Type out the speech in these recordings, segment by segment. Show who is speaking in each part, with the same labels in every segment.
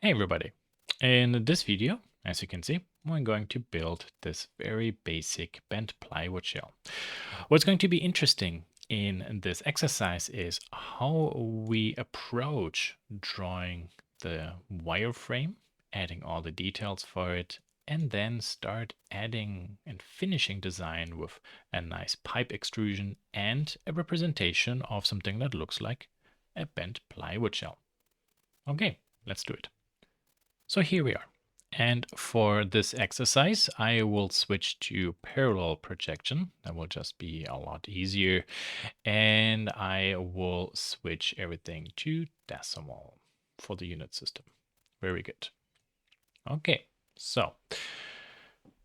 Speaker 1: Hey everybody! In this video, as you can see, we're going to build this very basic bent plywood shell. What's going to be interesting in this exercise is how we approach drawing the wireframe, adding all the details for it, and then start adding and finishing design with a nice pipe extrusion and a representation of something that looks like a bent plywood shell. Okay, let's do it. So here we are. And for this exercise, I will switch to parallel projection. That will just be a lot easier. And I will switch everything to decimal for the unit system. Very good. Okay, so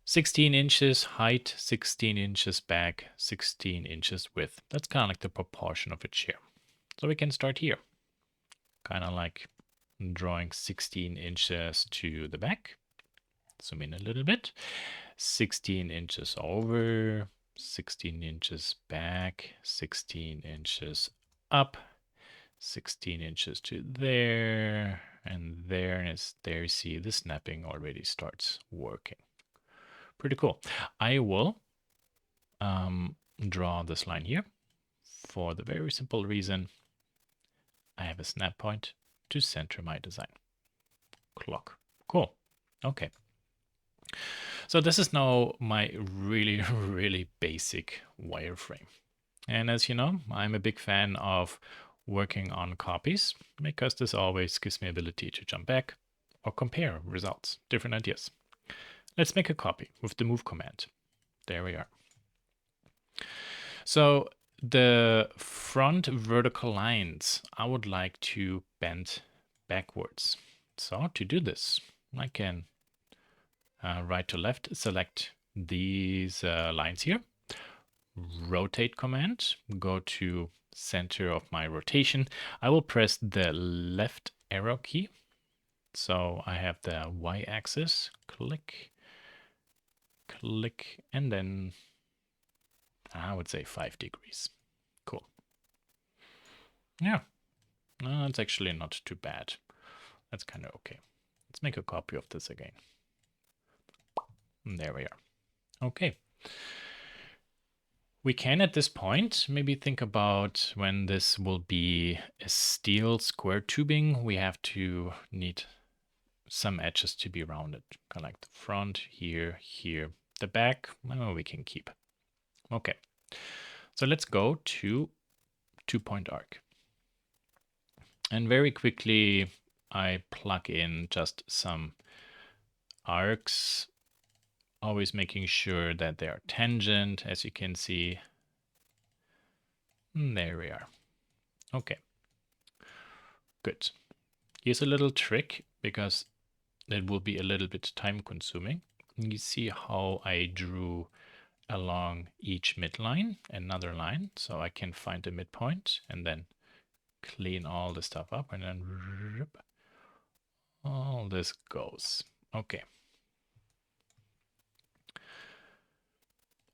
Speaker 1: 16 inches height, 16 inches back, 16 inches width. That's kind of like the proportion of a chair. So we can start here. Kind of like drawing 16 inches to the back. Zoom in a little bit. 16 inches over, 16 inches back, 16 inches up, 16 inches to there, and there, and it's there you see the snapping already starts working. Pretty cool. I will draw this line here for the very simple reason I have a snap point to center my design. Clock. Cool. Okay. So this is now my really, really basic wireframe. And as you know, I'm a big fan of working on copies because this always gives me ability to jump back or compare results, different ideas. Let's make a copy with the move command. There we are. So the front vertical lines I would like to bend backwards. So to do this, I can right to left select these lines here. Rotate command, go to center of my rotation. I will press the left arrow key. So I have the y-axis, click, click, and then I would say 5 degrees. Cool. Yeah, that's actually not too bad. That's kind of okay. Let's make a copy of this again. And there we are. Okay. We can at this point maybe think about when this will be a steel square tubing, we have to need some edges to be rounded. Kind of like the front, here, here. The back, well, we can keep. Okay, so let's go to 2-point arc. And very quickly, I plug in just some arcs, always making sure that they are tangent, as you can see. And there we are. Okay, good. Here's a little trick because it will be a little bit time consuming. You see how I drew along each midline another line, so I can find the midpoint and then clean all the stuff up, and then rip, all this goes. Okay.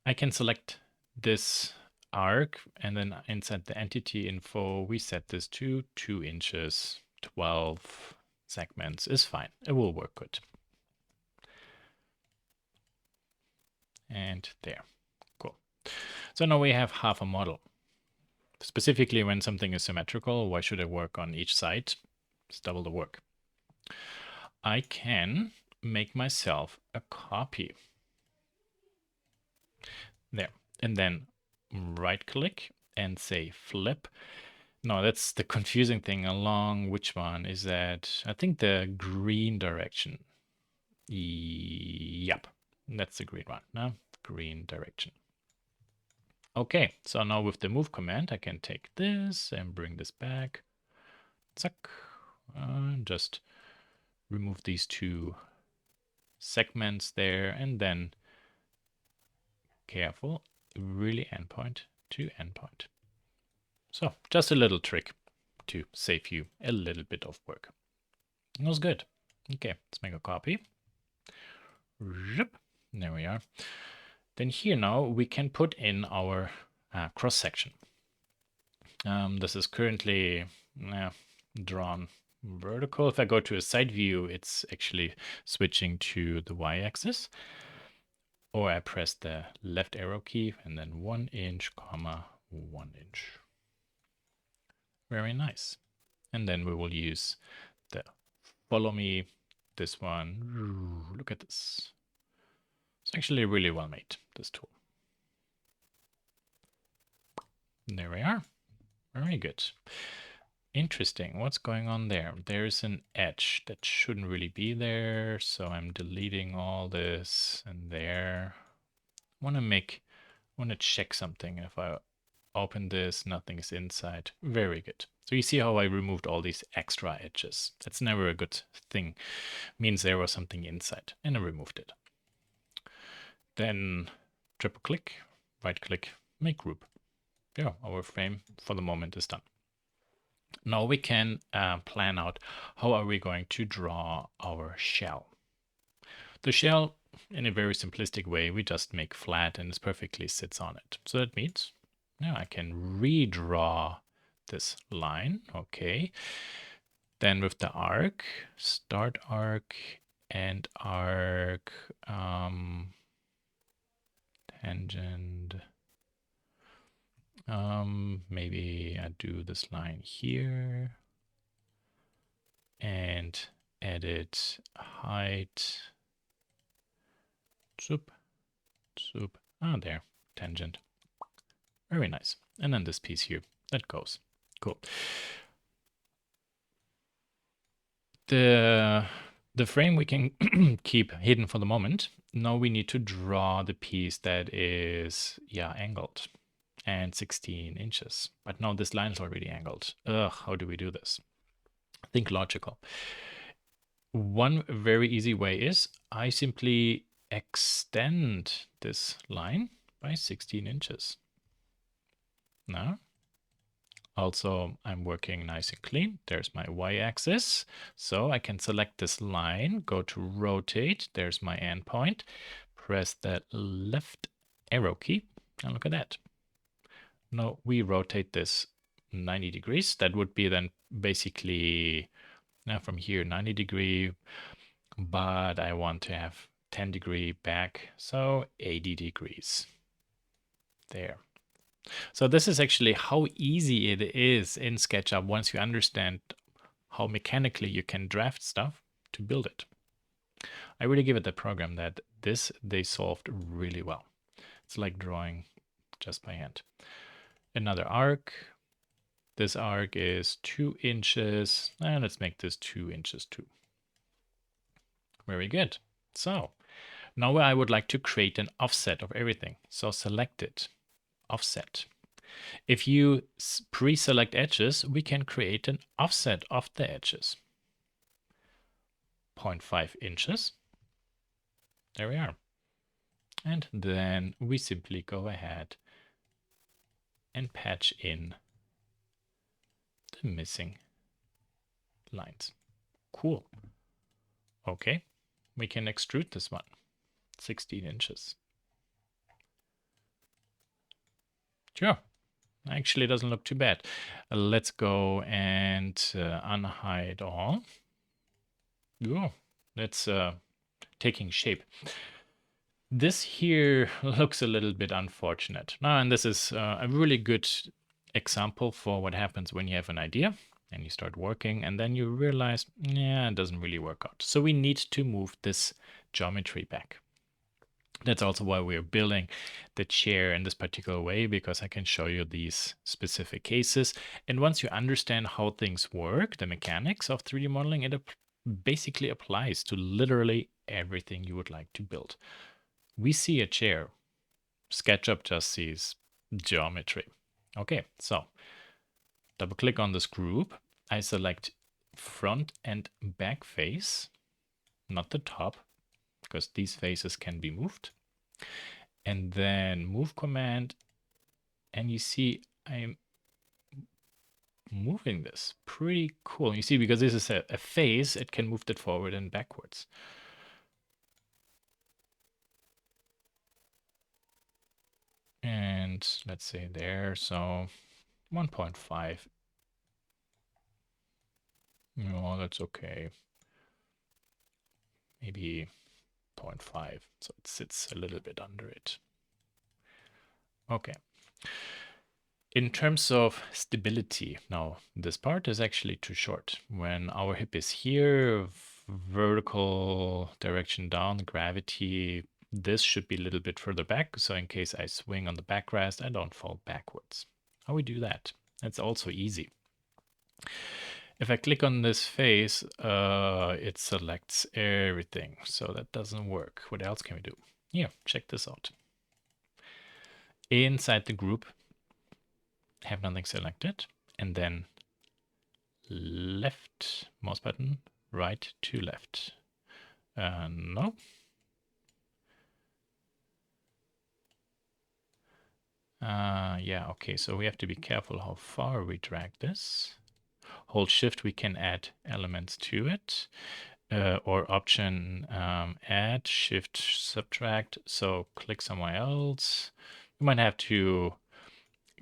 Speaker 1: I can select this arc, and then inside the entity info, we set this to 2 inches, 12 segments is fine. It will work good. And there. Cool. So now we have half a model. Specifically, when something is symmetrical, why should I work on each side? It's double the work. I can make myself a copy. There. And then right click and say flip. No, that's the confusing thing. Along which one is that? I think the green direction. Yep, that's the green one. No, green direction. Okay, so now with the move command, I can take this and bring this back. Zack. Just remove these 2 segments there, and then careful, really endpoint to endpoint. So just a little trick to save you a little bit of work. It was good. Okay, let's make a copy. There we are. Then here now we can put in our cross section. This is currently drawn vertical. If I go to a side view, it's actually switching to the y-axis. Or I press the left arrow key and then 1 inch, comma 1 inch. Very nice. And then we will use the follow me, this one. Look at this. It's actually really well made, this tool. There we are. Very good. Interesting. What's going on there? There's an edge that shouldn't really be there. So I'm deleting all this and there. Want to check something. If I open this, nothing is inside. Very good. So you see how I removed all these extra edges. That's never a good thing. Means there was something inside and I removed it. Then triple click, right click, make group. Yeah, our frame for the moment is done. Now we can plan out how are we going to draw our shell. The shell, in a very simplistic way, we just make flat and it perfectly sits on it. So that means now I can redraw this line. Okay. Then with the arc, start arc and arc, tangent. Maybe I do this line here and edit height. Zoop, zoop. Ah, there, tangent. Very nice. And then this piece here, that goes. Cool. The frame we can keep hidden for the moment. Now we need to draw the piece that is, yeah, angled and 16 inches. But now this line is already angled. Ugh, how do we do this? Think logical. One very easy way is I simply extend this line by 16 inches. Now, also I'm working nice and clean. There's my y-axis. So I can select this line, go to rotate. There's my endpoint. Press that left arrow key and look at that. Now we rotate this 90 degrees. That would be then basically now from here 90 degree, but I want to have 10 degree back, so 80 degrees. There. So this is actually how easy it is in SketchUp once you understand how mechanically you can draft stuff to build it. I really give it the program that this they solved really well. It's like drawing just by hand. Another arc. This arc is 2 inches, and let's make this 2 inches too. Very good. So now I would like to create an offset of everything. So select it, offset. If you pre-select edges, we can create an offset of the edges. 0.5 inches. There we are. And then we simply go ahead and patch in the missing lines. Cool. Okay, we can extrude this one. 16 inches. Sure. Actually, it doesn't look too bad. Let's go and unhide all. Oh, that's taking shape. This here looks a little bit unfortunate. And this is a really good example for what happens when you have an idea and you start working and then you realize, yeah, it doesn't really work out. So we need to move this geometry back. That's also why we're building the chair in this particular way, because I can show you these specific cases. And once you understand how things work, the mechanics of 3D modeling, it basically applies to literally everything you would like to build. We see a chair. SketchUp just sees geometry. Okay, so double click on this group. I select front and back face, not the top, because these faces can be moved. And then move command, and you see I'm moving this. Pretty cool. You see, because this is a face, it can move that forward and backwards. And let's say there, so 1.5. that's okay. Maybe 0.5, so it sits a little bit under it. Okay. In terms of stability, now this part is actually too short. When our hip is here, vertical direction down, gravity, this should be a little bit further back. So in case I swing on the backrest, I don't fall backwards. How we do that? That's also easy. If I click on this face, it selects everything. So that doesn't work. What else can we do? Here, check this out. Inside the group, have nothing selected, and then left mouse button, right to left. No. Yeah, okay, so we have to be careful how far we drag this. Hold shift, we can add elements to it. Or option add, shift subtract. So click somewhere else. You might have to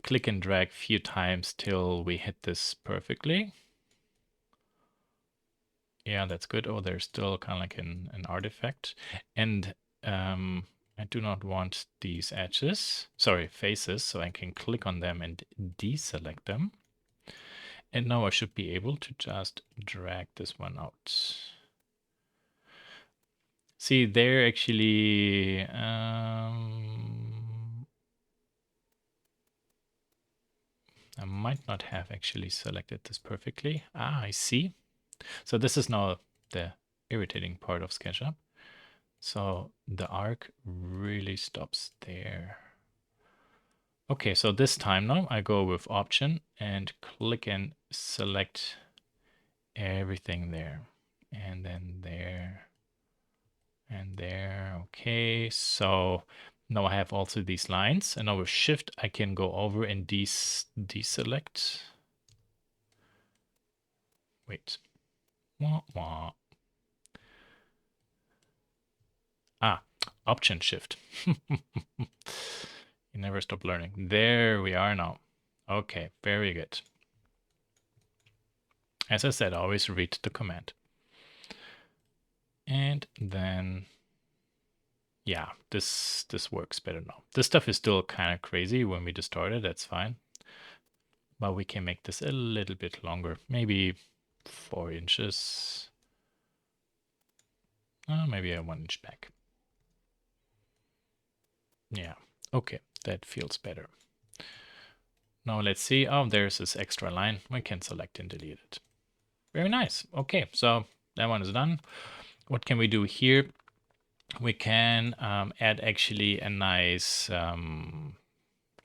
Speaker 1: click and drag a few times till we hit this perfectly. Yeah, that's good. Oh, there's still kind of like an artifact. And I do not want these edges, sorry, faces, so I can click on them and deselect them. And now I should be able to just drag this one out. See, they're actually I might not have actually selected this perfectly. Ah, I see. So this is now the irritating part of SketchUp. So the arc really stops there. Okay, so this time now I go with option and click and select everything there. And then there and there. Okay, so now I have also these lines, and now with shift I can go over and deselect. Wait. Wah, wah. Ah, option shift. You never stop learning. There we are now. Okay, very good. As I said, always read the command. And then, yeah, this works better now. This stuff is still kind of crazy when we just started, that's fine. But we can make this a little bit longer, maybe 4 inches. Maybe a 1 inch back. Yeah, okay, that feels better. Now let's see. Oh, there's this extra line. We can select and delete it. Very nice. Okay, so that one is done. What can we do here? We can add actually a nice kind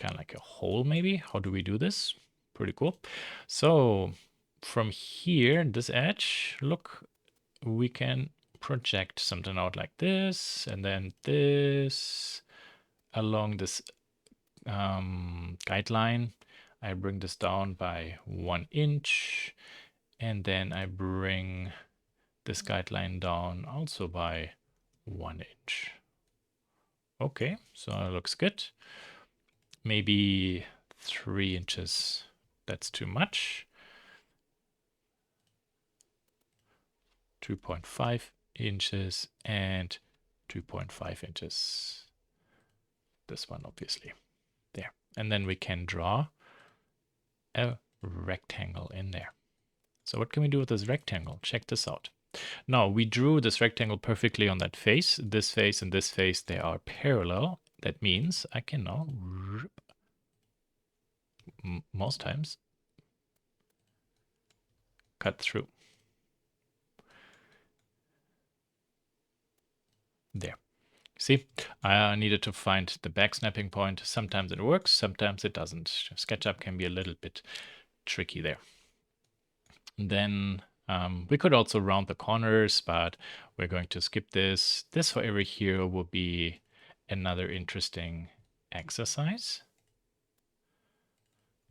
Speaker 1: of like a hole maybe. How do we do this? Pretty cool. So from here, this edge, look, we can project something out like this, and then this along this guideline. I bring this down by 1 inch, and then I bring this guideline down also by 1 inch. Okay, so it looks good. Maybe 3 inches, that's too much. 2.5 inches and 2.5 inches. This one, obviously. There. And then we can draw a rectangle in there. So what can we do with this rectangle? Check this out. Now, we drew this rectangle perfectly on that face. This face and this face, they are parallel. That means I can now, most times, cut through. There. See, I needed to find the back snapping point. Sometimes it works, sometimes it doesn't. SketchUp can be a little bit tricky there. Then we could also round the corners, but we're going to skip this. This, however, here will be another interesting exercise.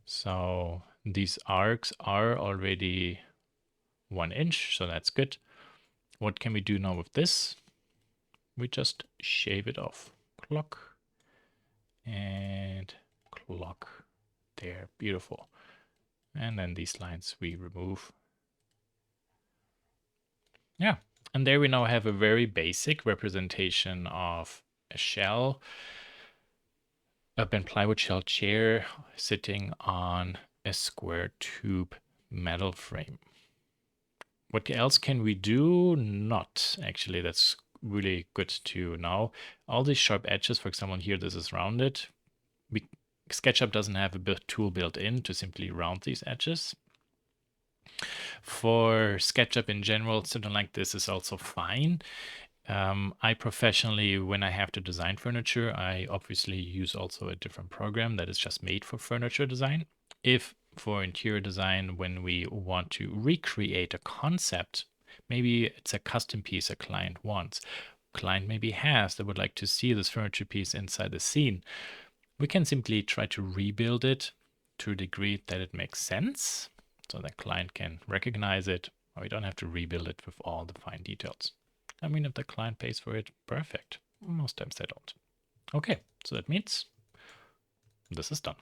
Speaker 1: So these arcs are already 1 inch, so that's good. What can we do now with this? We just shave it off. Clock and clock. There, beautiful. And then these lines we remove. Yeah, and there we now have a very basic representation of a shell, a bent plywood shell chair sitting on a square tube metal frame. What else can we do? Not actually. That's really good to know. All these sharp edges, for example, here this is rounded. SketchUp doesn't have a tool built in to simply round these edges. For SketchUp in general, something like this is also fine. I professionally, when I have to design furniture, I obviously use also a different program that is just made for furniture design. If for interior design, when we want to recreate a concept, maybe it's a custom piece a client wants, client maybe has, that would like to see this furniture piece inside the scene, we can simply try to rebuild it to a degree that it makes sense, so the client can recognize it, or we don't have to rebuild it with all the fine details. I mean, if the client pays for it, perfect. Most times they don't. Okay, so that means this is done.